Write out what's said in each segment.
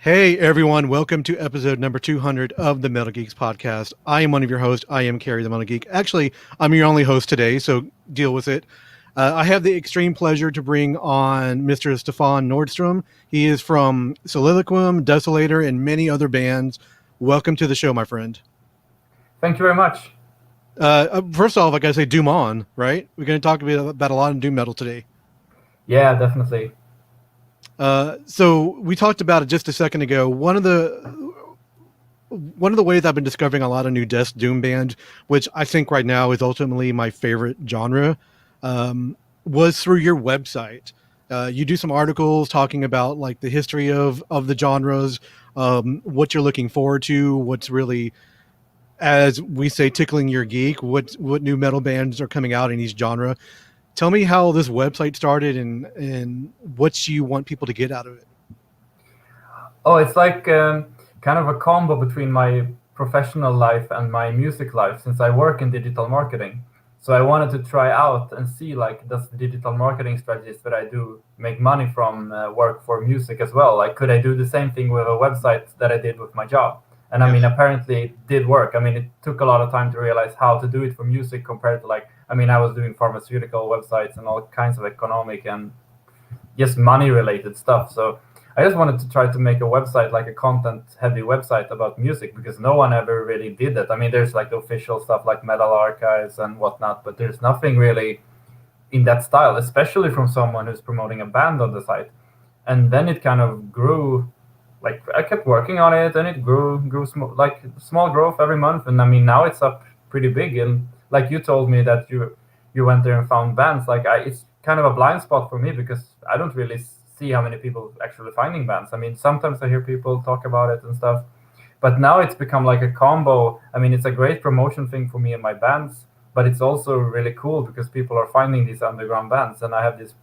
Hey everyone, welcome to episode number 200 of the Metal Geeks podcast. I am one of your hosts. I am Carrie the Metal Geek. Actually, I'm your only host today, so deal with it. I have the extreme pleasure to bring on Mr. Stefan Nordstrom. He is from Soliloquium, Desolator, and many other bands. Welcome to the show, my friend. Thank you very much. First off, I gotta say, Doom on, right? We're going to talk about a lot of doom metal today. Yeah, definitely. So we talked about it just a second ago. One of the ways I've been discovering a lot of new death doom bands, which I think right now is ultimately my favorite genre, was through your website. You do some articles talking about like the history of the genres, what you're looking forward to, what's really, as we say, tickling your geek, what new metal bands are coming out in each genre. Tell me how this website started and what you want people to get out of it. Oh, it's like kind of a combo between my professional life and my music life since I work in digital marketing. So I wanted to try out and see like does the digital marketing strategies that I do make money from work for music as well? Like could I do the same thing with a website that I did with my job? And I mean, apparently it did work. I mean, it took a lot of time to realize how to do it for music compared to like, I mean, I was doing pharmaceutical websites and all kinds of economic and just money related stuff. So I just wanted to try to make a website, like a content heavy website about music, because no one ever really did that. I mean, there's like the official stuff like Metal Archives and whatnot, but there's nothing really in that style, especially from someone who's promoting a band on the site. And then it kind of grew. Like I kept working on it, and it grew like small growth every month. And I mean, now it's up pretty big. And like you told me that you went there and found bands. Like it's kind of a blind spot for me because I don't really see how many people actually finding bands. I mean, sometimes I hear people talk about it and stuff, but now it's become like a combo. I mean, it's a great promotion thing for me and my bands, but it's also really cool because people are finding these underground bands, and I have this.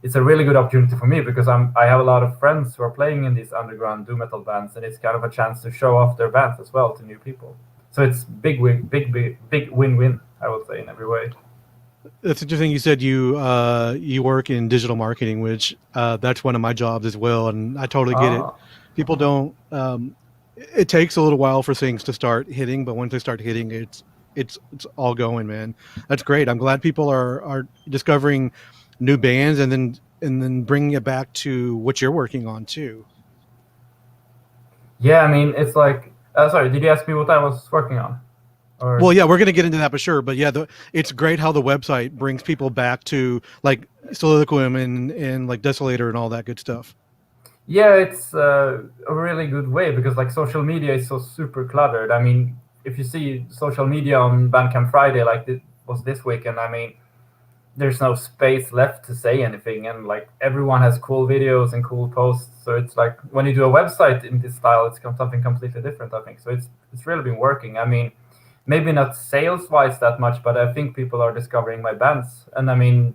It's a really good opportunity for me because I have a lot of friends who are playing in these underground doom metal bands, and it's kind of a chance to show off their bands as well to new people. So it's big win-win, I would say, in every way. That's interesting. You said you work in digital marketing, which that's one of my jobs as well, and I totally get it. Ah, People don't. It takes a little while for things to start hitting, but once they start hitting, it's all going, man. That's great. I'm glad people are discovering new bands and then bringing it back to what you're working on too. yeah, I mean, it's like, sorry, did you ask me what I was working on? Well, Or yeah, we're going to get into that for sure. But yeah, it's great how the website brings people back to like Soliloquium and like Desolator and all that good stuff. yeah, it's a really good way because like social media is so super cluttered. I mean, if you see social media on Bandcamp Friday, like it was this weekend, I mean, there's no space left to say anything, and like everyone has cool videos and cool posts. So it's like when you do a website in this style, it's something completely different, I think. So it's really been working. I mean, maybe not sales wise that much, but I think people are discovering my bands. And I mean,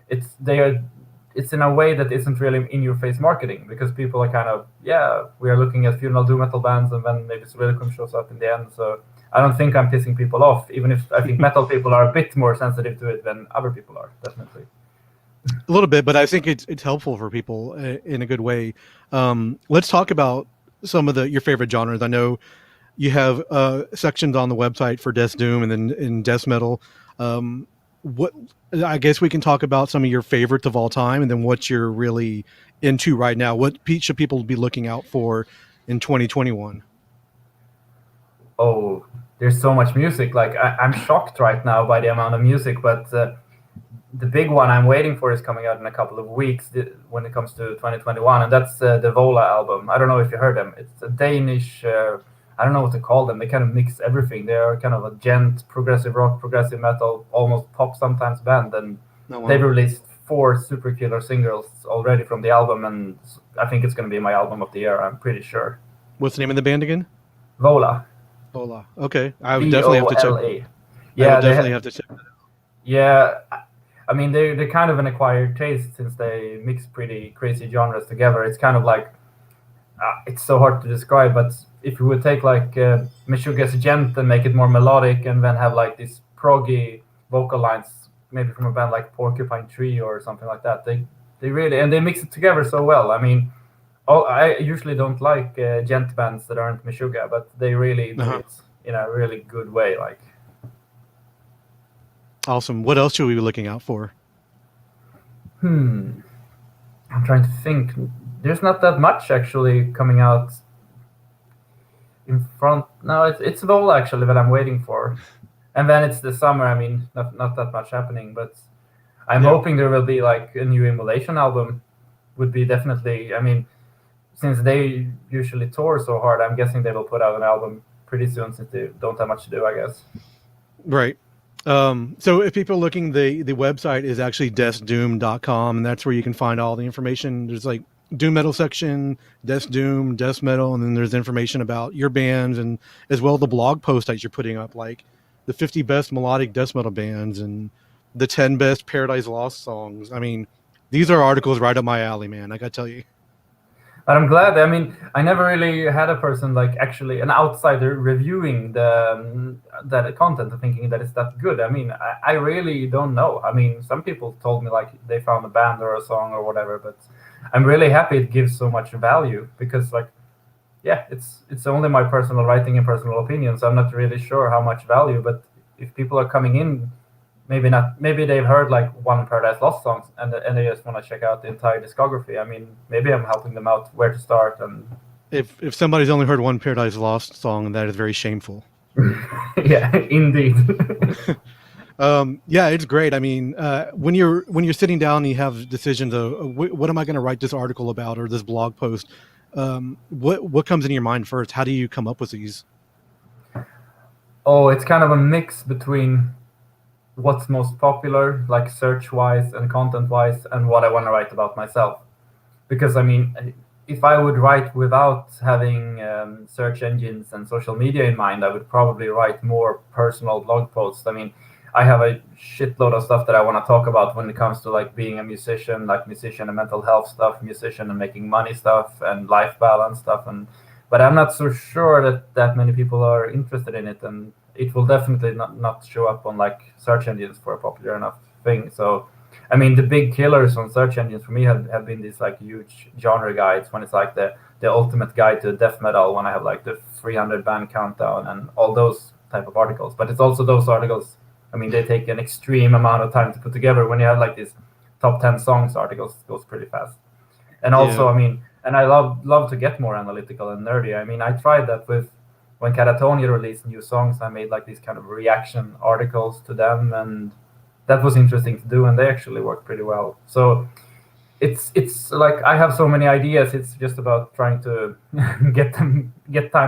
it's in a way that isn't really in your face marketing, because people are kind of, yeah, we are looking at funeral doom metal bands, and then maybe Soliloquium shows up in the end. So I don't think I'm pissing people off, even if I think metal people are a bit more sensitive to it than other people are, definitely. A little bit, but I think it's helpful for people in a good way. Let's talk about some of your favorite genres. I know you have sections on the website for death doom and then in death metal. What I guess we can talk about some of your favorites of all time, and then what you're really into right now. What should people be looking out for in 2021? Oh, there's so much music. Like I'm shocked right now by the amount of music, but the big one I'm waiting for is coming out in a couple of weeks when it comes to 2021, and that's the Vola album. I don't know if you heard them. It's a Danish. I don't know what to call them. They kind of mix everything. They are kind of a gent, progressive rock, progressive metal, almost pop sometimes band, and Oh, wow. they've released 4 super killer singles already from the album, and I think it's going to be my album of the year. I'm pretty sure. What's the name of the band again? Vola, Hola. Okay, I would definitely have to check. Vola. I would Yeah, definitely have to check. yeah. I mean, they're kind of an acquired taste since they mix pretty crazy genres together. It's kind of like it's so hard to describe, but if you would take like Meshuggah's Gent and make it more melodic, and then have like these proggy vocal lines, maybe from a band like Porcupine Tree or something like that, they really, and they mix it together so well. I mean, I usually don't like gent bands that aren't Meshuggah, but they really do Uh-huh. it in a really good way. Like, Awesome. What else should we be looking out for? I'm trying to think. There's not that much actually coming out in front. No, it's Vol actually that I'm waiting for, and then it's the summer. I mean, not that much happening, but I'm Yeah. hoping there will be like a new Immolation album. Would be definitely. I mean, since they usually tour so hard, I'm guessing they will put out an album pretty soon since they don't have much to do, I guess. Right. So if people are looking, the website is actually deathdoom.com, and that's where you can find all the information. There's like doom metal section, death doom, death metal, and then there's information about your bands and as well the blog post that you're putting up, like the 50 best melodic death metal bands and the 10 best Paradise Lost songs. I mean, these are articles right up my alley, man. I gotta tell you. But I'm glad. I mean, I never really had a person like actually an outsider reviewing that content and thinking that it's that good. I mean, I really don't know. I mean, some people told me like they found a band or a song or whatever, but I'm really happy it gives so much value because like yeah, it's only my personal writing and personal opinion, so I'm not really sure how much value. But if people are coming in, maybe not, maybe they've heard like one Paradise Lost songs and they just want to check out the entire discography. I mean, maybe I'm helping them out where to start and If somebody's only heard one Paradise Lost song, that is very shameful. yeah, indeed. Yeah, it's great. I mean, when you're sitting down and you have decisions of what am I going to write this article about or this blog post, what comes in your mind first? How do you come up with these? Oh, it's kind of a mix between what's most popular, like search wise and content wise, and what I want to write about myself. Because I mean, if I would write without having search engines and social media in mind, I would probably write more personal blog posts. I mean, I have a shitload of stuff that I want to talk about when it comes to like being a musician, like musician and mental health stuff, musician and making money stuff, and life balance stuff. And but I'm not so sure that that many people are interested in it, and it will definitely not show up on like search engines for a popular enough thing. So I mean, the big killers on search engines for me have been these like huge genre guides when it's like the ultimate guide to death metal when I have like the 300 band countdown and all those type of articles. But it's also those articles. I mean, they take an extreme amount of time to put together. When you have like these top 10 songs articles, it goes pretty fast. And also, Yeah, I mean, and I love to get more analytical and nerdy. I mean, I tried that with when Catatonia released new songs. I made like these kind of reaction articles to them, and that was interesting to do, and they actually worked pretty well. So it's like I have so many ideas. It's just about trying to get time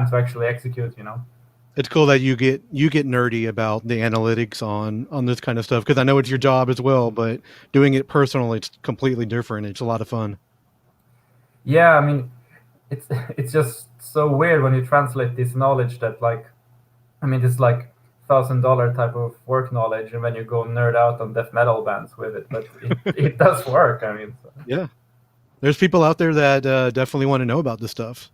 to actually execute. You know. it's cool that you get nerdy about the analytics on this kind of stuff because I know it's your job as well, but doing it personally, it's completely different. It's a lot of fun. Yeah, I mean, it's it's just so weird when you translate this knowledge that like I mean, it's like $1,000 type of work knowledge, and then you go nerd out on death metal bands with it. But it does work. I mean, so. Yeah, there's people out there that definitely want to know about this stuff.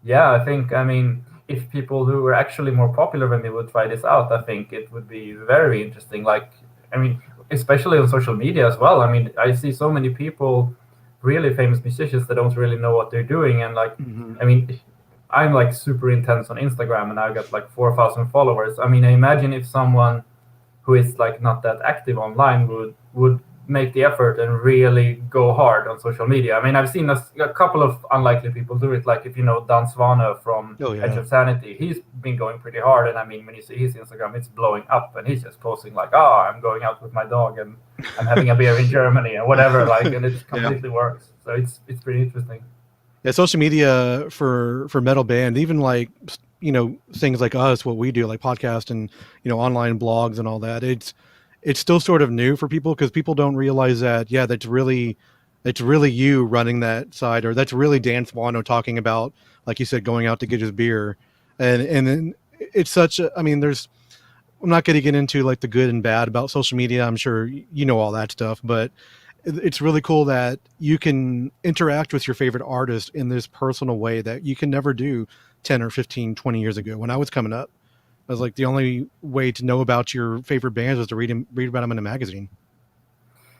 Yeah, I think, I mean, if people who were actually more popular than me would try this out, I think it would be very interesting. Like, I mean, especially on social media as well. I mean, I see so many people, really famous musicians that don't really know what they're doing. And like, Hmm. I mean, I'm like super intense on Instagram and I've got like 4,000 followers. I mean, I imagine if someone who is like not that active online would make the effort and really go hard on social media. I mean, I've seen a couple of unlikely people do it. Like if you know Dan Svane from Oh Edge yeah, of Sanity, he's been going pretty hard. And I mean, when you see his Instagram, it's blowing up, and he's just posting like, "Oh, I'm going out with my dog and I'm having a beer in Germany and whatever." Like, and it yeah. completely works. So it's pretty interesting. Yeah, social media for metal band, even like things like us, what we do, like podcast and online blogs and all that. It's still sort of new for people because people don't realize that. Yeah, that's really you running that side, or that's really Dan Swano talking about, like you said, going out to get his beer, and then it's such. I mean, there's. I'm not going to get into like the good and bad about social media. I'm sure you know all that stuff, but it's really cool that you can interact with your favorite artist in this personal way that you can never do 10 or 15, 20 years ago. When I was coming up, I was like, the only way to know about your favorite bands was to read about them in a magazine.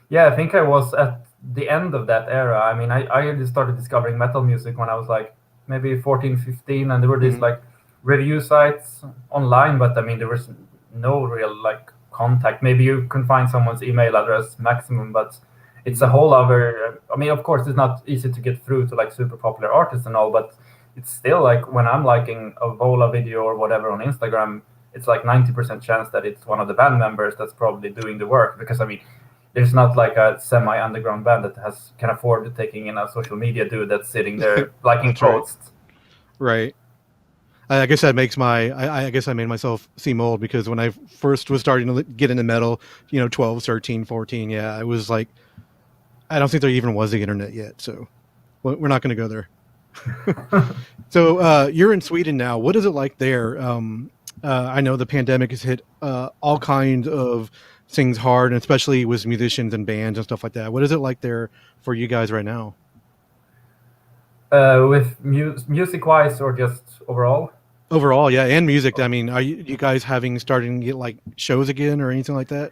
Yeah, I think I was at the end of that era. I mean, I just started discovering metal music when I was like maybe 14, 15, and there were these Mhm. like review sites online, but I mean, there was no real like contact. Maybe you can find someone's email address maximum, but it's a Mhm. whole other. I mean, of course, it's not easy to get through to like super popular artists and all, but it's still like when I'm liking a Vola video or whatever on Instagram, it's like 90% chance that it's one of the band members that's probably doing the work. Because I mean, there's not like a semi-underground band that can afford taking in a social media dude that's sitting there liking That's right. posts. Right. I guess that makes I guess I made myself seem old because when I first was starting to get into metal, 12, 13, 14, yeah, I was like, I don't think there even was the internet yet. So we're not going to go there. So you're in Sweden now. What is it like there? I know the pandemic has hit all kinds of things hard, and especially with musicians and bands and stuff like that. What is it like there for you guys right now? With music-wise or just overall? Overall, yeah, and music. I mean, are you guys having starting to get like shows again or anything like that?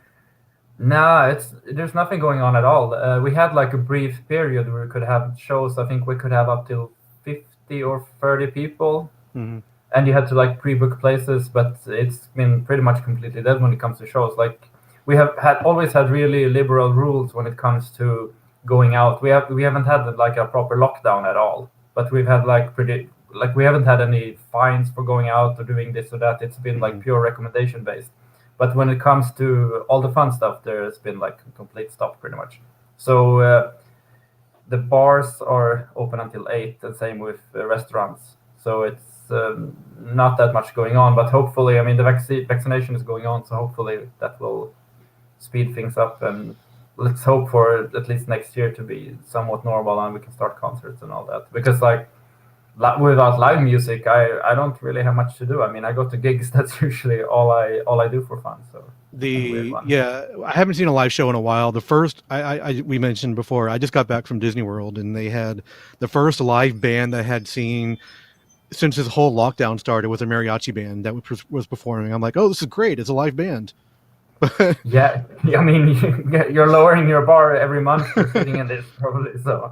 Nah, there's nothing going on at all. We had like a brief period where we could have shows. I think we could have up till 50 or 30 people, Hmm. and you had to like pre-book places. But it's been pretty much completely dead when it comes to shows. Like we have had always had really liberal rules when it comes to going out. We haven't had like a proper lockdown at all, but we've had like pretty like we haven't had any fines for going out or doing this or that. It's been like Hmm. pure recommendation based. But when it comes to all the fun stuff, there's been like a complete stop pretty much. So the bars are open until 8, and same with restaurants. So it's not that much going on, but hopefully, I mean, the vaccination is going on, so hopefully that will speed things up, and let's hope for at least next year to be somewhat normal and we can start concerts and all that. Because like without live music, I don't really have much to do. I mean, I go to gigs. That's usually all I do for fun. So it's kind of weird The one. Yeah, I haven't seen a live show in a while. The first we mentioned before, I just got back from Disney World, and they had the first live band I had seen since this whole lockdown started was a mariachi band that was performing. I'm like, oh, this is great! It's a live band. But Yeah, I mean, you're lowering your bar every month for sitting in this probably. So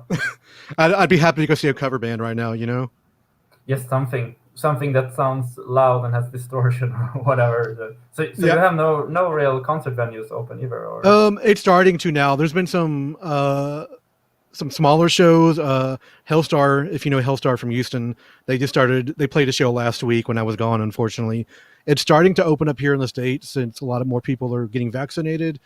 I'd be happy to go see a cover band right now. yes, something that sounds loud and has distortion or whatever. So you Yeah. have no real concert venues open either, or It's starting to now. There's been some smaller shows. Hellstar, if you know Hellstar from Houston, they just started. They played a show last week when I was gone. Unfortunately, it's starting to open up here in the States since a lot of more people are getting vaccinated,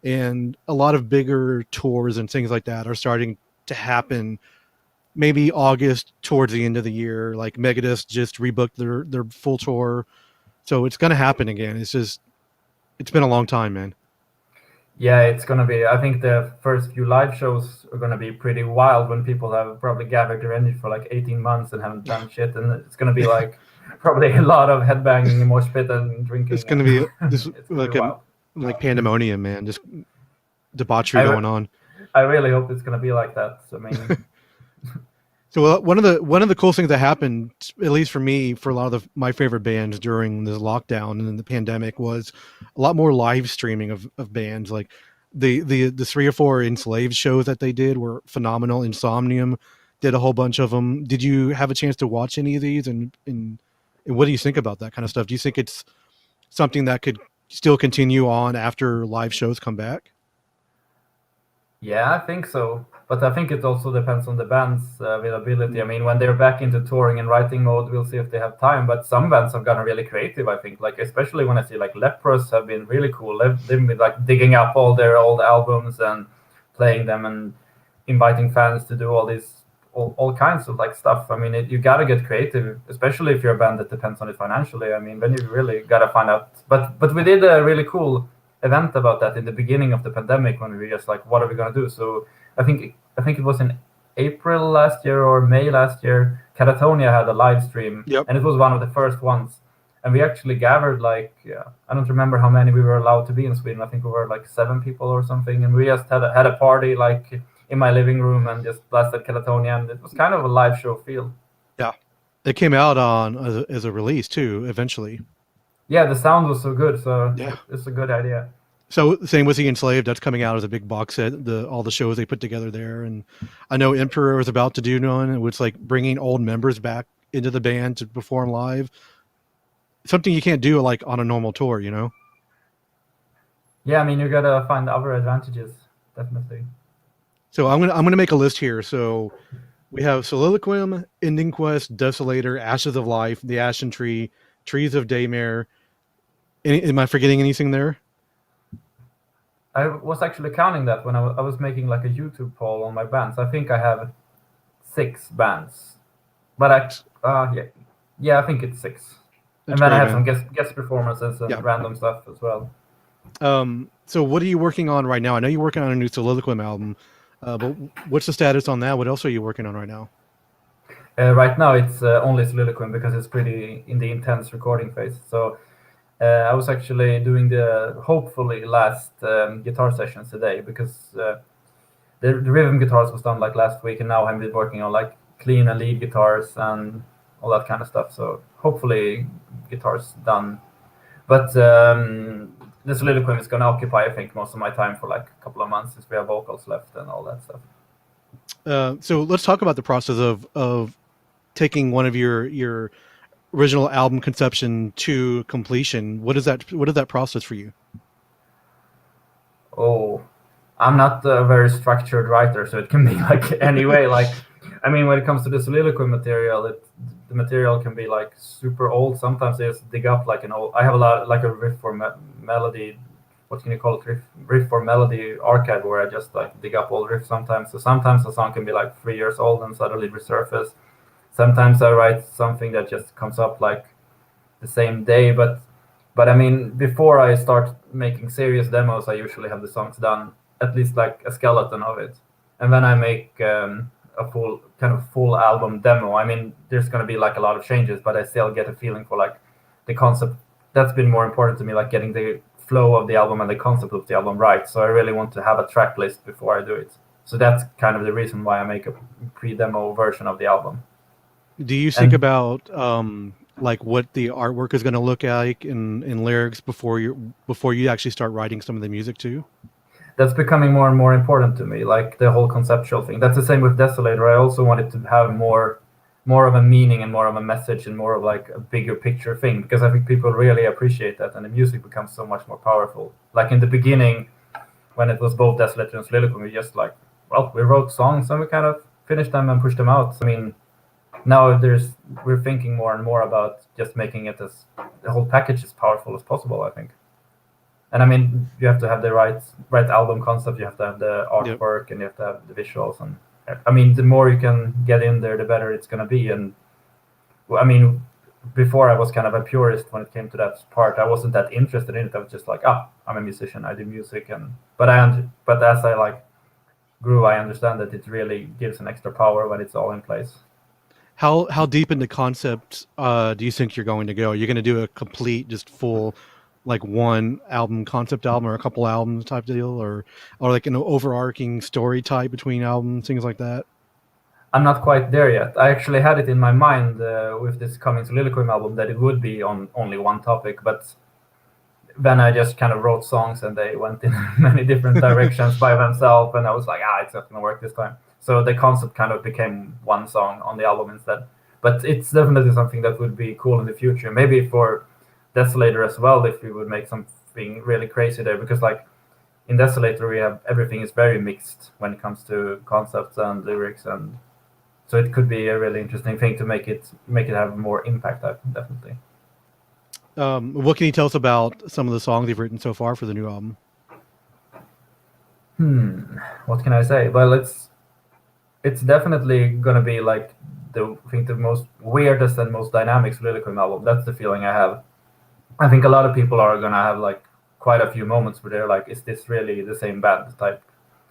and a lot of bigger tours and things like that are starting to happen. Maybe August towards the end of the year, like Megadeth just rebooked their full tour, so it's gonna happen again. It's been a long time, man. yeah, it's gonna be. I think the first few live shows are gonna be pretty wild when people have probably gathered their energy for like 18 months and haven't done shit, and it's gonna be like probably a lot of headbanging and mosh pit and It's drinking, gonna and be just it's gonna be like a wild. like pandemonium, man. Just debauchery I, re- going on. I really hope it's gonna be like that. I mean, So one of the cool things that happened, at least for me, for a lot of my favorite bands during this lockdown and the pandemic, was a lot more live streaming of bands. Like the 3 or 4 enslaved shows that they did were phenomenal. Insomnium did a whole bunch of them. Did you have a chance to watch any of these? And what do you think about that kind of stuff? Do you think it's something that could still continue on after live shows come back? yeah, I think so. But I think it also depends on the band's availability. I Mm. mean, when they're back into touring and writing mode, we'll see if they have time. But some bands have gotten really creative, I think. Like, especially when I see like Leprous have been really cool. They've been like digging up all their old albums and playing them and inviting fans to do all these all kinds of like stuff. I mean, you gotta get creative, especially if you're a band that depends on it financially. I mean, then you really gotta find out. But we did a really cool event about that in the beginning of the pandemic when we were just like, what are we gonna do? So I think it was in April last year or May last year. Catatonia had a live stream, Yep. and it was one of the first ones. And we actually gathered like I don't remember how many we were allowed to be in Sweden. I think we were like 7 people or something, and we just had a party like in my living room and just blasted Catatonia, and it was kind of a live show feel. Yeah. It came out on as a release too, eventually. Yeah, the sound was so good, so Yeah. it's a good idea. So same with the Enslaved. That's coming out as a big box set. All the shows they put together there, and I know Emperor is about to do one, which like bringing old members back into the band to perform live. Something you can't do like on a normal tour, you know. Yeah, I mean, you gotta find other advantages, definitely. So I'm gonna make a list here. So we have Soliloquium, Ending Quest, Desolator, Ashes of Life, The Ashen Tree, Trees of Daymare. Am I forgetting anything there? I was actually counting that when I was making like a YouTube poll on my bands. I think I have 6 bands, but yeah, I think it's 6. That's And then I great, have man. some guest performances and Yeah. random stuff as well. So what are you working on right now? I know you're working on a new Soliloquium album, but what's the status on that? What else are you working on right now? Right now it's only Soliloquium because it's pretty in the intense recording phase. So I was actually doing the hopefully last guitar sessions today because the rhythm guitars was done like last week, and now I'm working on like clean and lead guitars and all that kind of stuff. So hopefully guitars done. But the Soliloquium is going to occupy, I think, most of my time for like a couple of months since we have vocals left and all that stuff. So let's talk about the process of taking one of your original album conception to completion. What is that process for you? Oh, I'm not a very structured writer, so it can be like any way. Like, I mean, when it comes to the Soliloquy material, the material can be like super old. Sometimes I just dig up like an old. I have a lot like a riff or melody. What can you call it? Riff or melody archive where I just like dig up old riffs sometimes. So sometimes a song can be like 3 years old and suddenly resurface. Sometimes I write something that just comes up like the same day, but I mean, before I start making serious demos, I usually have the songs done, at least like a skeleton of it, and then I make a full album demo. I mean, there's gonna be like a lot of changes, but I still get a feeling for like the concept. That's been more important to me, like getting the flow of the album and the concept of the album right. So I really want to have a track list before I do it. So that's kind of the reason why I make a pre-demo version of the album. Do you think about like what the artwork is going to look like in lyrics before you actually start writing some of the music too? That's becoming more and more important to me, like the whole conceptual thing. That's the same with Desolator. I also wanted to have more of a meaning and more of a message and more of like a bigger picture thing, because I think people really appreciate that and the music becomes so much more powerful. Like in the beginning, when it was both Desolator and Soliloquy, we just like, well, we wrote songs and we kind of finished them and pushed them out. I mean, now we're thinking more and more about just making it as the whole package as powerful as possible, I think. And I mean, you have to have the right album concept, you have to have the artwork, yep, and you have to have the visuals. And I mean, the more you can get in there, the better it's going to be. And I mean, before I was kind of a purist when it came to that part. I wasn't that interested in it. I was just like, I'm a musician, I do music. But as I like grew, I understand that it really gives an extra power when it's all in place. How deep into concept do you think you're going to go? Are you going to do a complete, just full, like one album, concept album, or a couple albums type deal, or like an overarching story type between albums, things like that? I'm not quite there yet. I actually had it in my mind with this coming Soliloquium album that it would be on only one topic, but then I just kind of wrote songs and they went in many different directions by themselves, and I was like, it's not going to work this time. So the concept kind of became one song on the album instead. But it's definitely something that would be cool in the future. Maybe for Desolator as well, if we would make something really crazy there, because like in Desolator we have everything is very mixed when it comes to concepts and lyrics, and so it could be a really interesting thing to make it have more impact, definitely. What can you tell us about some of the songs you've written so far for the new album? What can I say? Well, it's definitely gonna be like the most weirdest and most dynamic Soliloquium album. That's the feeling I have. I think a lot of people are gonna have like quite a few moments where they're like, is this really the same band type?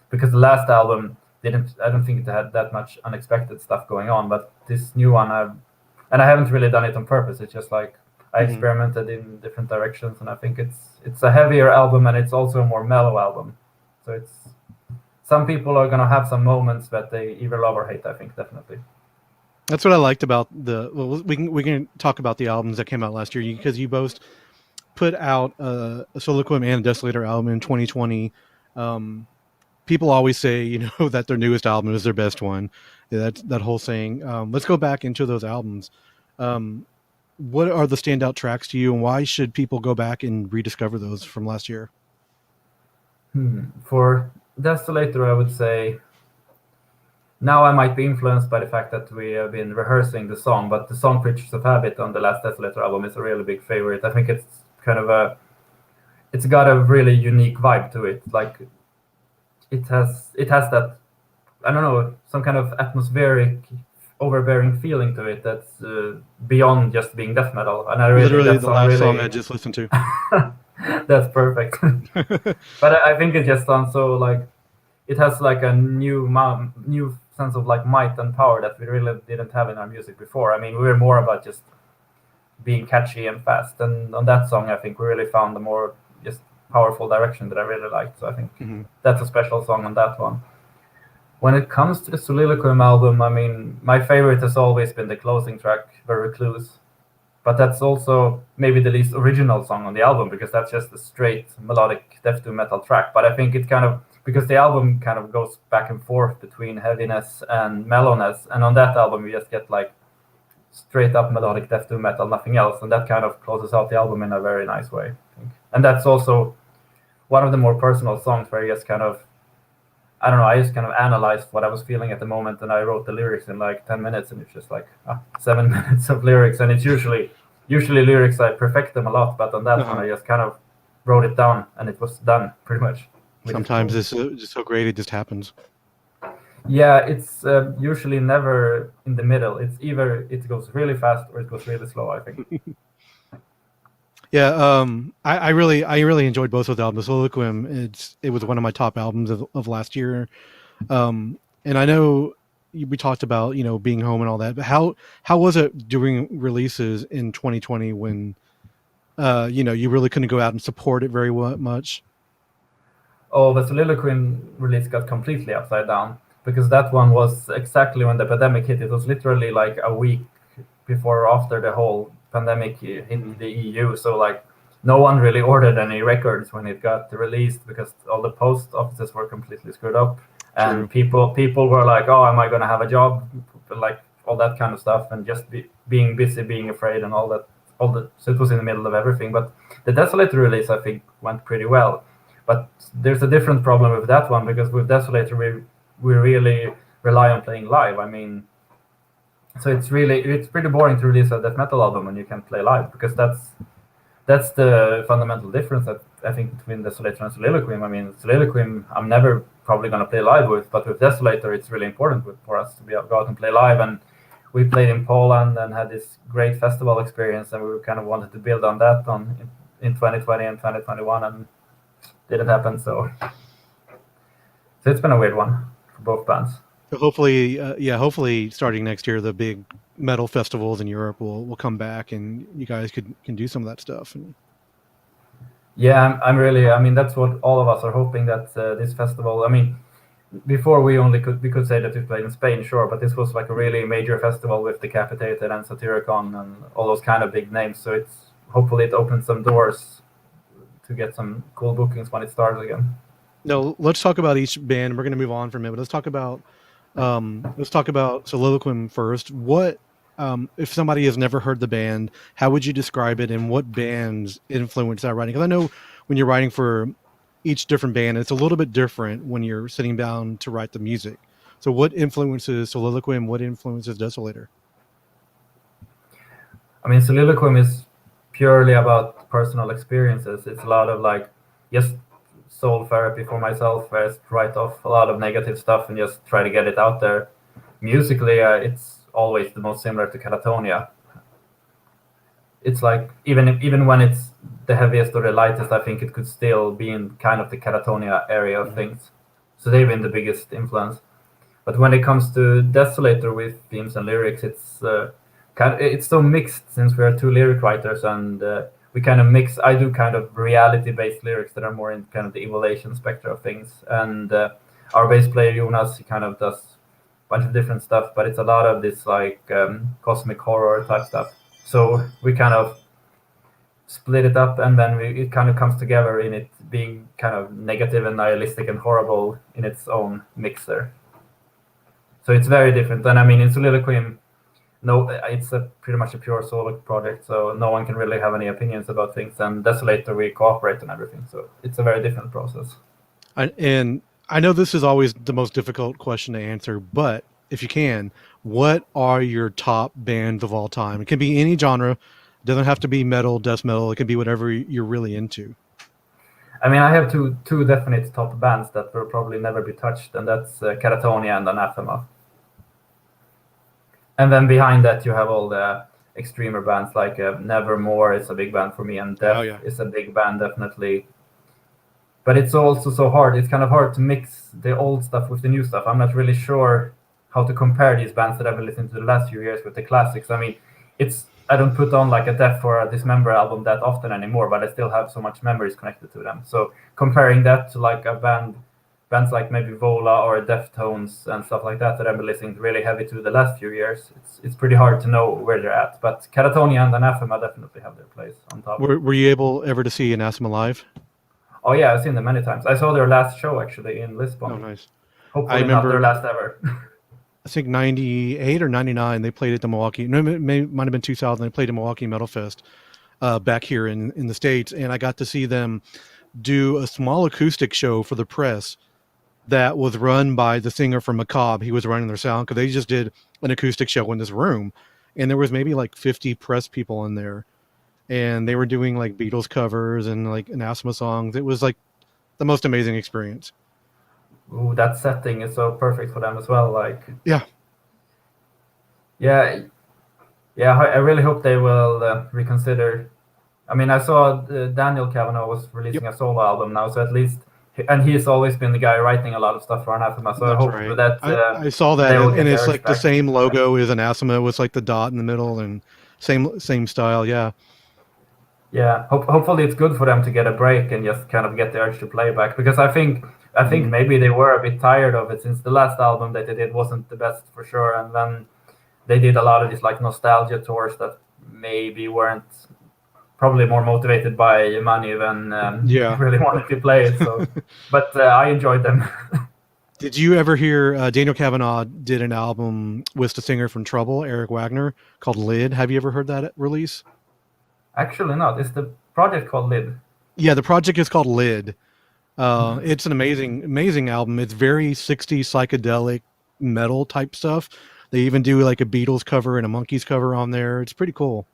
Because the last album I don't think it had that much unexpected stuff going on, but this new one I haven't really done it on purpose. It's just like I experimented in different directions, and I think it's a heavier album, and it's also a more mellow album. So some people are gonna have some moments that they either love or hate. I think definitely. That's what I liked about we can talk about the albums that came out last year, because you both put out a Soliloquium and a Desolator album in 2020. People always say, that their newest album is their best one. Yeah, that whole saying. Let's go back into those albums. What are the standout tracks to you, and why should people go back and rediscover those from last year? For Desolator, I would say now I might be influenced by the fact that we have been rehearsing the song, but the song Creatures of Habit on the last Desolator album is a really big favorite. I think it's kind of it's got a really unique vibe to it. Like it has that, I don't know, some kind of atmospheric, overbearing feeling to it that's beyond just being death metal. And I really Literally, that the song last really song I just listened to. that's perfect. But I think it just sounds so like it has like a new sense of like might and power that we really didn't have in our music before. I mean, we were more about just being catchy and fast, and on that song, I think we really found a more just powerful direction that I really liked. So I think that's a special song on that one. When it comes to the Soliloquium album, I mean, my favorite has always been the closing track, The Recluse. But that's also maybe the least original song on the album, because that's just a straight melodic death doom metal track. But I think it kind of, because the album kind of goes back and forth between heaviness and mellowness, and on that album you just get like straight up melodic death doom metal, nothing else, and that kind of closes out the album in a very nice way, I think. And that's also one of the more personal songs where you just kind of, I don't know, I just kind of analyzed what I was feeling at the moment, and I wrote the lyrics in like 10 minutes, and it's just like 7 minutes of lyrics, and it's usually lyrics, I perfect them a lot, but on that one I just kind of wrote it down, and it was done pretty much. Sometimes it's just so great it just happens. Yeah, it's usually never in the middle. It's either it goes really fast or it goes really slow, I think. Yeah, I really enjoyed both of the albums. Soliloquium, it was one of my top albums of last year, and I know we talked about being home and all that. But how was it doing releases in 2020 when you really couldn't go out and support it very much? Oh, the Soliloquium release got completely upside down, because that one was exactly when the pandemic hit. It was literally like a week before or after the whole pandemic hit the EU. So like no one really ordered any records when it got released, because all the post offices were completely screwed up. And people were like, oh, am I going to have a job? Like all that kind of stuff, and just being busy, being afraid, and all that. So it was in the middle of everything. But the Desolator release, I think, went pretty well. But there's a different problem with that one, because with Desolator, we really rely on playing live. I mean, so it's pretty boring to release a death metal album when you can't play live, because that's the fundamental difference that I think between Desolator and Soliloquium. I mean, Soliloquium I'm never probably going to play live with, but with Desolator it's really important for us to go out and play live. And we played in Poland and had this great festival experience, and we kind of wanted to build on that in 2020 and 2021, and didn't happen. So it's been a weird one for both bands. So hopefully starting next year, the big metal festivals in Europe will come back, and you guys can do some of that stuff. Yeah, I mean, that's what all of us are hoping, that this festival, I mean, before we could say that we played in Spain, sure, but this was like a really major festival with Decapitated and Satyricon and all those kind of big names. So hopefully it opens some doors to get some cool bookings when it starts again. No, let's talk about each band. We're going to move on from it, but let's talk about Soliloquium first. What if somebody has never heard the band, how would you describe it, and what bands influence that writing? Because I know when you're writing for each different band, it's a little bit different when you're sitting down to write the music. So what influences Soliloquium? What influences Desolator? I mean, Soliloquium is purely about personal experiences. It's a lot of like just soul therapy for myself, where I write off a lot of negative stuff and just try to get it out there. Musically, it's always the most similar to Catatonia. It's like even when it's the heaviest or the lightest, I think it could still be in kind of the Catatonia area of things. So they've been the biggest influence. But when it comes to Desolator with themes and lyrics, it's so mixed, since we are two lyric writers, and we kind of mix. I do kind of reality-based lyrics that are more in kind of the evolution spectrum of things, and our bass player Jonas, he kind of does a bunch of different stuff, but it's a lot of this like cosmic horror type stuff. So we kind of split it up, and then it kind of comes together in it being kind of negative and nihilistic and horrible in its own mixer. So it's very different. And I mean, in Soliloquium, no, it's pretty much a pure solo project, so no one can really have any opinions about things. And Desolator, we cooperate on everything, so it's a very different process. And I know this is always the most difficult question to answer, but if you can, what are your top bands of all time? It can be any genre. It doesn't have to be metal, death metal. It can be whatever you're really into. I mean, I have two definite top bands that will probably never be touched, and that's Catatonia and Anathema. And then behind that, you have all the extremer bands like Nevermore is a big band for me, and Death is a big band, definitely. But it's also so hard. It's kind of hard to mix the old stuff with the new stuff. I'm not really sure how to compare these bands that I've been listening to the last few years with the classics. I mean, I don't put on like a Death or a Dismember album that often anymore, but I still have so much memories connected to them. So comparing that to like a bands like maybe Vola or Deftones and stuff like that I've been listening really heavy to the last few years, it's pretty hard to know where they're at. But Catatonia and Anathema definitely have their place on top. Were you able ever to see Anathema live? Oh yeah, I've seen them many times. I saw their last show actually in Lisbon. Oh, nice. Hopefully I remember, not their last ever. I think 98 or 99, they played at the Milwaukee. No, it might have been 2000. They played at Milwaukee Metal Fest back here in the States. And I got to see them do a small acoustic show for the press that was run by the singer from Macabre. He was running their sound because they just did an acoustic show in this room. And there was maybe like 50 press people in there. And they were doing like Beatles covers and like Anathema songs. It was like the most amazing experience. Ooh, that setting is so perfect for them as well. Like, yeah. I really hope they will reconsider. I mean, I saw Daniel Kavanagh was releasing a solo album now, so at least, and he's always been the guy writing a lot of stuff for Anathema. So I hope that I saw that, and it's like the same logo as Anathema with like the dot in the middle and same style. Yeah. Yeah, hopefully it's good for them to get a break and just kind of get the urge to play back, because I think maybe they were a bit tired of it since the last album that they did wasn't the best for sure, and then they did a lot of these like nostalgia tours that maybe weren't probably more motivated by money than really wanted to play it. So, but I enjoyed them. Did you ever hear Daniel Kavanagh did an album with the singer from Trouble, Eric Wagner, called Lid? Have you ever heard that release? Actually not. Is the project called Lid? Yeah, the project is called Lid. It's an amazing album. It's very 60s psychedelic metal type stuff. They even do like a Beatles cover and a Monkees cover on there. It's pretty cool.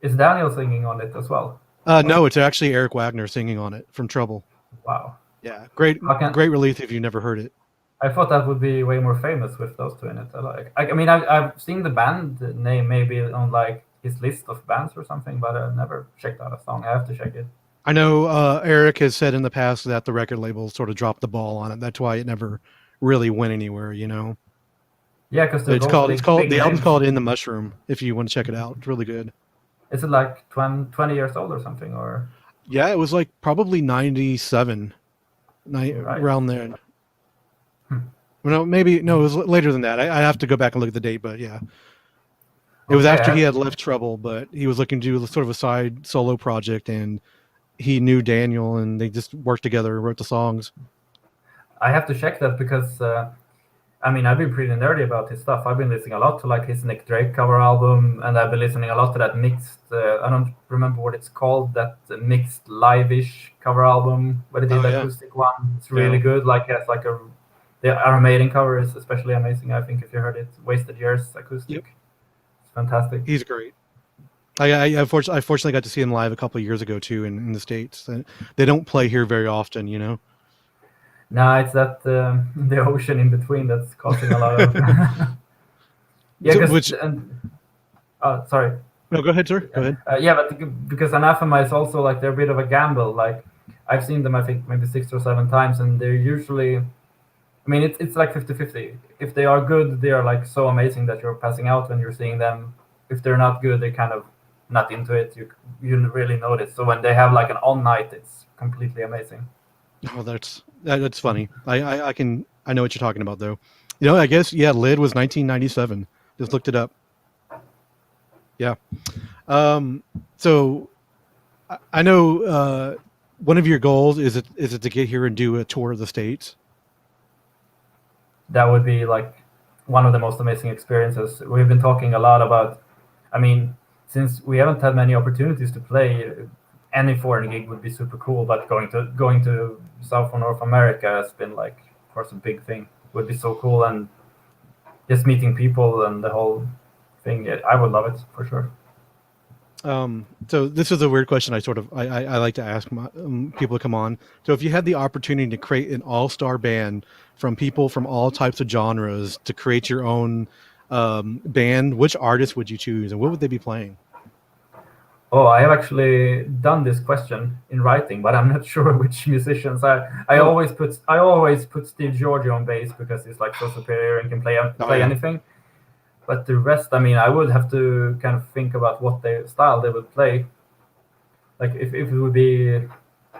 Is Daniel singing on it as well? No, it's actually Eric Wagner singing on it from Trouble. Wow. Yeah, great release if you've never heard it. I thought that would be way more famous with those two in it. I mean, I've seen the band name maybe on like his list of bands or something, but I've never checked out a song. I have to check it. I know Eric has said in the past that the record label sort of dropped the ball on it. That's why it never really went anywhere, you know. Yeah, because it's called the album's called In the Mushroom. If you want to check it out, it's really good. Is it like 20 years old or something, or? Yeah, it was like probably 97, around there. Well, it was later than that. I have to go back and look at the date, but yeah. It was after he had left Trouble, but he was looking to do sort of a side solo project, and he knew Daniel, and they just worked together and wrote the songs. I have to check that because, I mean, I've been pretty nerdy about his stuff. I've been listening a lot to like his Nick Drake cover album, and I've been listening a lot to that mixed, I don't remember what it's called, that mixed live-ish cover album, where they did the acoustic one. It's really good. Like, it's like the Iron Maiden cover is especially amazing, I think, if you heard it. Wasted Years acoustic. Yep. Fantastic. He's great. I fortunately got to see him live a couple of years ago too in the States. They don't play here very often, you know. No, it's that the ocean in between that's causing a lot of. Sorry. No, go ahead, sir. Go ahead. But because Anathema is also like they're a bit of a gamble. Like I've seen them, I think maybe 6 or 7 times, and they're usually. I mean, it's like 50-50. If they are good, they are like so amazing that you're passing out when you're seeing them. If they're not good, they're kind of not into it. You really notice. So when they have like an on night, it's completely amazing. Oh, that's funny. I know what you're talking about though. You know, I guess Lid was 1997. Just looked it up. Yeah. So I know one of your goals is it to get here and do a tour of the states. That would be like one of the most amazing experiences. We've been talking a lot about, I mean, since we haven't had many opportunities to play, any foreign gig would be super cool. But going to South or North America has been like, of course, a big thing. Would be so cool, and just meeting people and the whole thing. Yeah, I would love it for sure. So this is a weird question. I like to ask people to come on. So if you had the opportunity to create an all-star band from people from all types of genres to create your own band, which artist would you choose, and what would they be playing? Oh, I have actually done this question in writing, but I'm not sure which musicians. I Oh, always put Steve Giorgio on bass because he's like so superior and can oh play yeah. anything. But the rest, I mean, I would have to kind of think about what style they would play. Like if it would be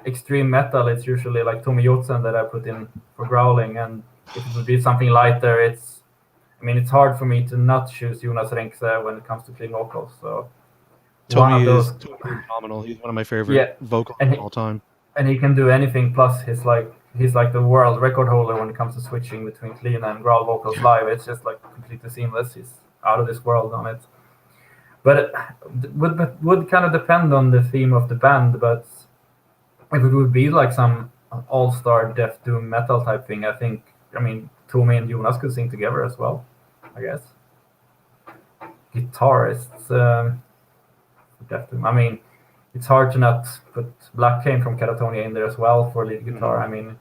extreme metal, it's usually like Tommy Jotzen that I put in for growling, and if it would be something lighter, I mean, it's hard for me to not choose Jonas Renkse when it comes to clean vocals. So one Tommy of is those, totally phenomenal. He's one of my favorite yeah, vocalists and of all time. he can do anything. Plus, he's like the world record holder when it comes to switching between clean and growl vocals live. It's just like completely seamless. He's out of this world on it. But it would kind of depend on the theme of the band. But if it would be like some all-star death doom metal type thing, I mean, Tommy and Jonas could sing together as well, I guess. Guitarists, death doom. I mean, it's hard to not put Black came from Catatonia in there as well for lead guitar. I mean,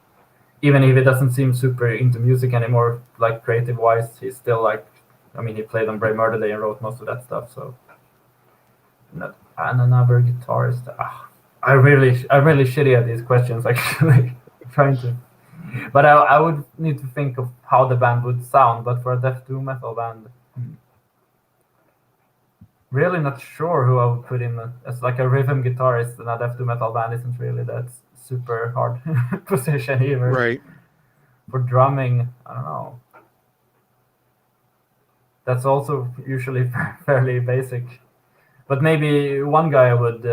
even if it doesn't seem super into music anymore, like creative wise, he's still like, I mean, he played on Brave Murder Day and wrote most of that stuff. So, and another guitarist. I'm really shitty at these questions actually. Trying to, but I would need to think of how the band would sound. But for a death doom metal band, really not sure who I would put in as like a rhythm guitarist in a death doom metal band isn't really that super hard position either. Right. For drumming, I don't know. That's also usually fairly basic. But maybe one guy I would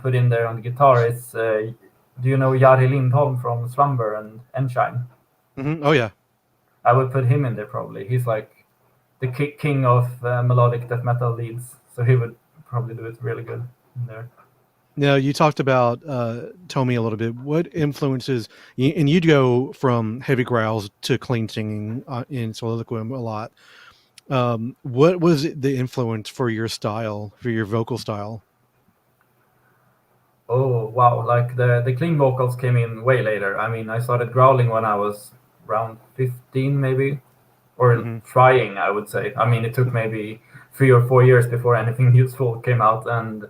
put in there on the guitar is, do you know Jari Lindholm from Slumber and Enshine? Oh yeah. I would put him in there probably. He's like the king of melodic death metal leads, so he would probably do it really good in there. Now you talked about Tommy a little bit. What influences? And you'd go from heavy growls to clean singing in Soliloquium a lot. What was the influence for your style, for your vocal style? Oh wow! Like the clean vocals came in way later. I mean, I started growling when I was around 15, maybe, or Hmm. trying. I would say. I mean, it took maybe 3 or 4 years before anything useful came out, and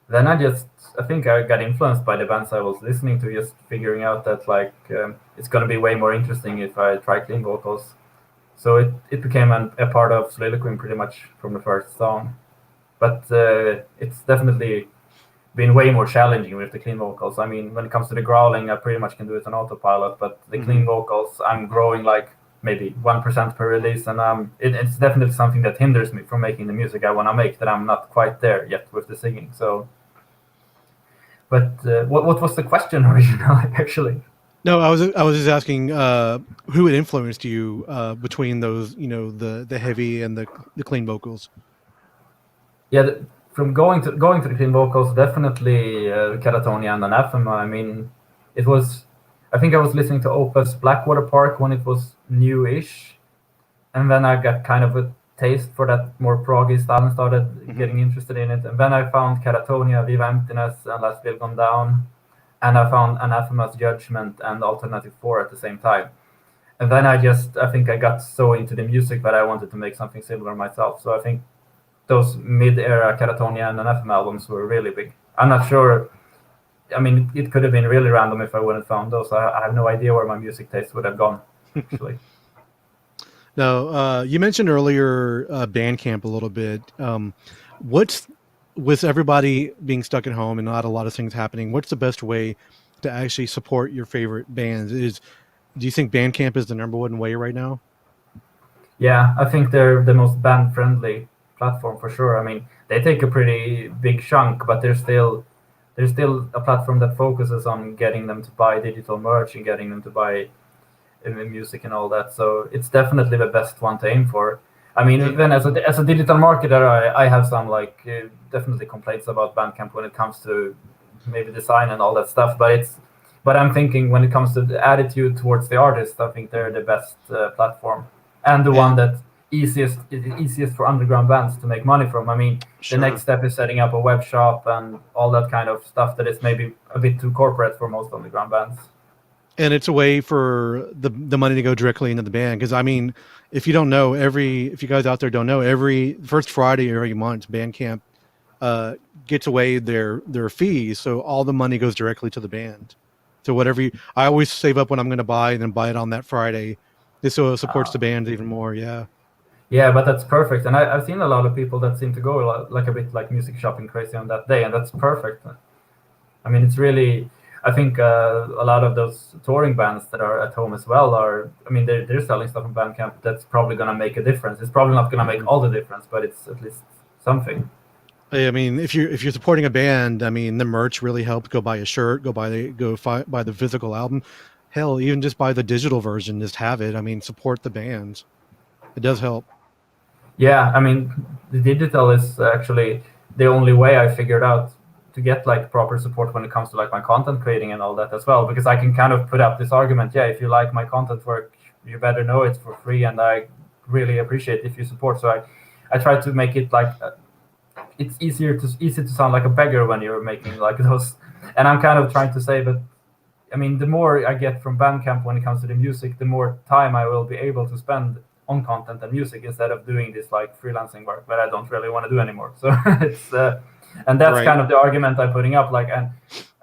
then I think I got influenced by the bands I was listening to, just figuring out that like it's gonna be way more interesting if I try clean vocals. So it became a part of Soliloquy pretty much from the first song. But it's definitely been way more challenging with the clean vocals. I mean, when it comes to the growling, I pretty much can do it on autopilot, but the clean vocals, I'm growing like maybe 1% per release, and it's definitely something that hinders me from making the music I want to make, that I'm not quite there yet with the singing. So, but what was the question originally, actually? No, I was just asking who had influenced you between those, the heavy and the clean vocals. Yeah, from going to the clean vocals, definitely Catatonia and Anathema. I mean, it was. I think I was listening to Opus Blackwater Park when it was new-ish, and then I got kind of a taste for that more proggy style and started getting interested in it. And then I found Catatonia, Viva Emptiness, and Last Will Gone Down, and I found Anathema's Judgment and Alternative 4 at the same time. And then I think I got so into the music that I wanted to make something similar myself. So I think those mid-era Catatonia and Anathema albums were really big. I'm not sure. I mean, it could have been really random if I wouldn't found those. I have no idea where my music taste would have gone, actually. Now, you mentioned earlier Bandcamp a little bit. What's with everybody being stuck at home and not a lot of things happening? What's the best way to actually support your favorite bands? Do you think Bandcamp is the number one way right now? Yeah, I think they're the most band-friendly platform for sure. I mean, they take a pretty big chunk, but they're still there's still a platform that focuses on getting them to buy digital merch and getting them to buy music and all that. So it's definitely the best one to aim for. I mean, even as a digital marketer, I have some definitely complaints about Bandcamp when it comes to maybe design and all that stuff. But I'm thinking when it comes to the attitude towards the artist, I think they're the best platform and the one that easiest for underground bands to make money from. I mean, the next step is setting up a web shop and all that kind of stuff that is maybe a bit too corporate for most underground bands. And it's a way for the money to go directly into the band. Because I mean, if you don't know, if you guys out there don't know, every first Friday every month, Bandcamp gets away their fees, so all the money goes directly to the band. So I always save up when I'm going to buy, and then buy it on that Friday, just so it supports the band even more. Yeah. Yeah, but that's perfect, and I've seen a lot of people that seem to go like a bit like music shopping crazy on that day, and that's perfect. I mean, it's really. I think a lot of those touring bands that are at home as well they're selling stuff on Bandcamp. That's probably going to make a difference. It's probably not going to make all the difference, but it's at least something. I mean, if you're supporting a band, I mean, the merch really helps. Go buy a shirt. Buy the physical album. Hell, even just buy the digital version. Just have it. I mean, support the bands. It does help. Yeah, I mean, the digital is actually the only way I figured out to get like proper support when it comes to like my content creating and all that as well, because I can kind of put up this argument. Yeah, if you like my content work, you better know it's for free, and I really appreciate if you support. So I try to make it like it's easy to sound like a beggar when you're making like those. And I'm kind of trying to say that, I mean, the more I get from Bandcamp when it comes to the music, the more time I will be able to spend on content and music instead of doing this like freelancing work that I don't really want to do anymore. So it's and that's kind of the argument I'm putting up. Like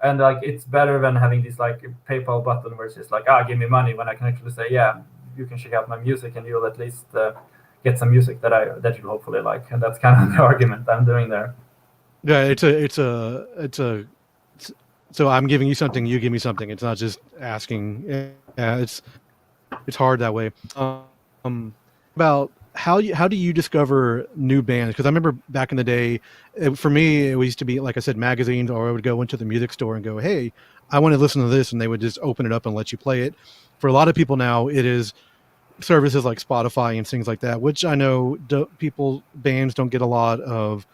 and like it's better than having this like PayPal button where it's just like give me money, when I can actually say you can check out my music and you'll at least get some music that you'll hopefully like. And that's kind of the argument I'm doing there. Yeah, it's a so I'm giving you something, you give me something. It's not just asking. Yeah, it's hard that way. About how do you discover new bands? Because I remember back in the day, for me, it used to be, like I said, magazines, or I would go into the music store and go, hey, I want to listen to this, and they would just open it up and let you play it. For a lot of people now, it is services like Spotify and things like that, which I know bands don't get a lot of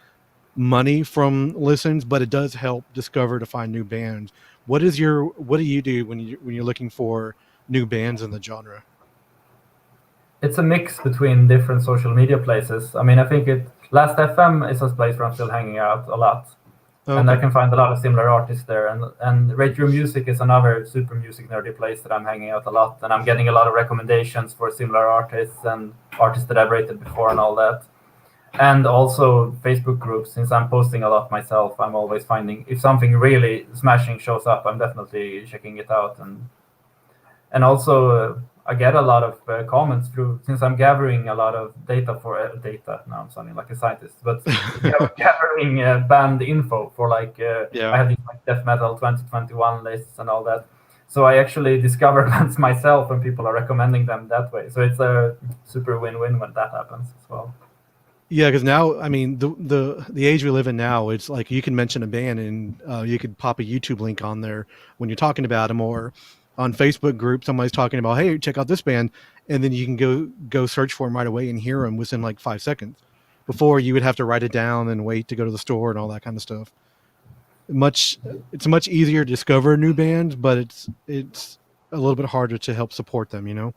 money from listens, but it does help discover to find new bands. What do you do when you're looking for new bands in the genre? It's a mix between different social media places. I mean, I think Last FM is a place where I'm still hanging out a lot. Okay. And I can find a lot of similar artists there. And Rate Your Music is another super music nerdy place that I'm hanging out a lot. And I'm getting a lot of recommendations for similar artists and artists that I've rated before and all that. And also Facebook groups, since I'm posting a lot myself, I'm always finding if something really smashing shows up, I'm definitely checking it out. And also I get a lot of comments through, since I'm gathering a lot of data for data. Now I'm sounding like a scientist, but gathering band info for I have these like Death Metal 2021 lists and all that. So I actually discover bands myself, and people are recommending them that way. So it's a super win-win when that happens as well. Yeah, because now, I mean, the age we live in now, it's like you can mention a band and you could pop a YouTube link on there when you're talking about them, or on Facebook group, somebody's talking about, hey, check out this band, and then you can go search for them right away and hear them within like 5 seconds. Before, you would have to write it down and wait to go to the store and all that kind of stuff. It's much easier to discover new bands, but it's a little bit harder to help support them, you know?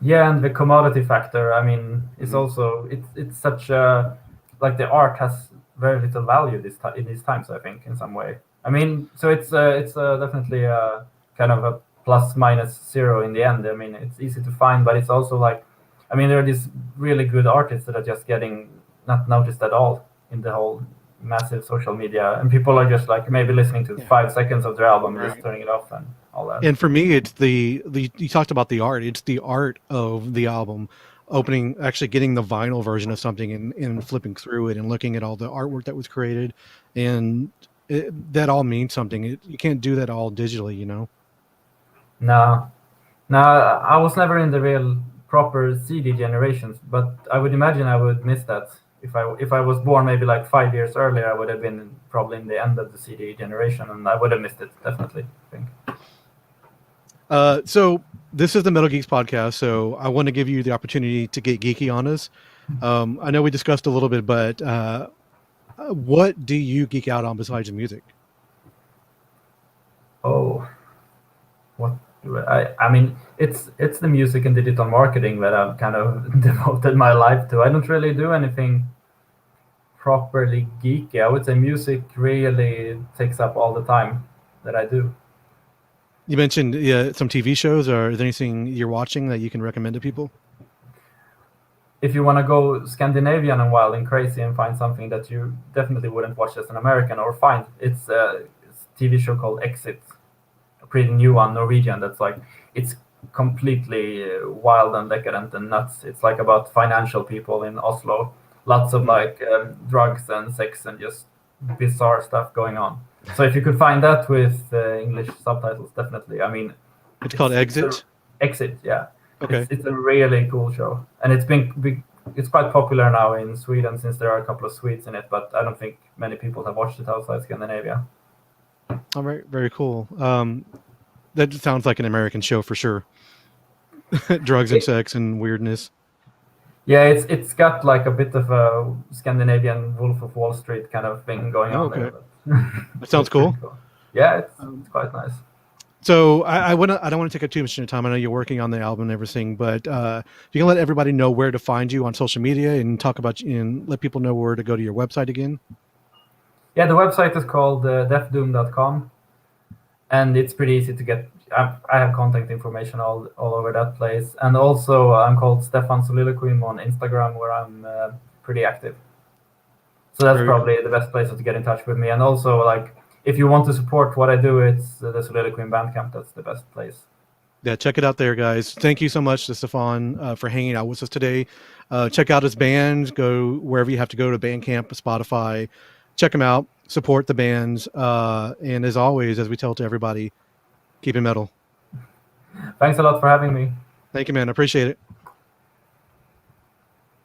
Yeah, and the commodity factor, I mean, it's also, it's such a, like the art has very little value in these times, I think, in some way. I mean, so it's definitely kind of a plus minus zero in the end. I mean, it's easy to find, but it's also like, I mean, there are these really good artists that are just getting not noticed at all in the whole massive social media, and people are just like maybe listening to 5 seconds of their album and just turning it off and all that. And for me, it's the you talked about the art. It's the art of the album, actually getting the vinyl version of something and flipping through it and looking at all the artwork that was created, and that all means something. You can't do that all digitally, you know. No, I was never in the real proper CD generations, but I would imagine I would miss that if I was born maybe like 5 years earlier, I would have been probably in the end of the CD generation, and I would have missed it definitely, I think. So this is the Metal Geeks podcast, so I want to give you the opportunity to get geeky on us. I know we discussed a little bit, but what do you geek out on besides music? Oh, what do I mean, it's the music and digital marketing that I've kind of devoted my life to. I don't really do anything properly geeky. I would say music really takes up all the time that I do. You mentioned some TV shows, or is there anything you're watching that you can recommend to people? If you want to go Scandinavian and wild and crazy and find something that you definitely wouldn't watch as an American or find, it's a TV show called Exit, a pretty new one, Norwegian. That's like, it's completely wild and decadent and nuts. It's like about financial people in Oslo, lots of like drugs and sex and just bizarre stuff going on. So if you could find that with English subtitles, definitely. I mean, it's called Exit. Exit, yeah. Okay. It's a really cool show, and it's quite popular now in Sweden since there are a couple of Swedes in it. But I don't think many people have watched it outside Scandinavia. All right, very cool. That sounds like an American show for sure. Drugs and sex and weirdness. Yeah, it's got like a bit of a Scandinavian Wolf of Wall Street kind of thing going on. Okay. There. That sounds cool. Yeah, it's quite nice. So I don't want to take up too much of your time. I know you're working on the album and everything, but if you can let everybody know where to find you on social media and talk about and let people know where to go to your website again. Yeah, the website is called deafdoom.com, and it's pretty easy to get. I have contact information all over that place, and also I'm called Stefan Soliloquium on Instagram, where I'm pretty active. So that's probably the best place to get in touch with me. And also, like, if you want to support what I do, it's the Soliloquium Bandcamp. That's the best place. Yeah, check it out there, guys. Thank you so much to Stefan for hanging out with us today. Check out his band. Go wherever you have to go to Bandcamp, Spotify. Check them out. Support the bands. And as always, as we tell to everybody, keep it metal. Thanks a lot for having me. Thank you, man. I appreciate it.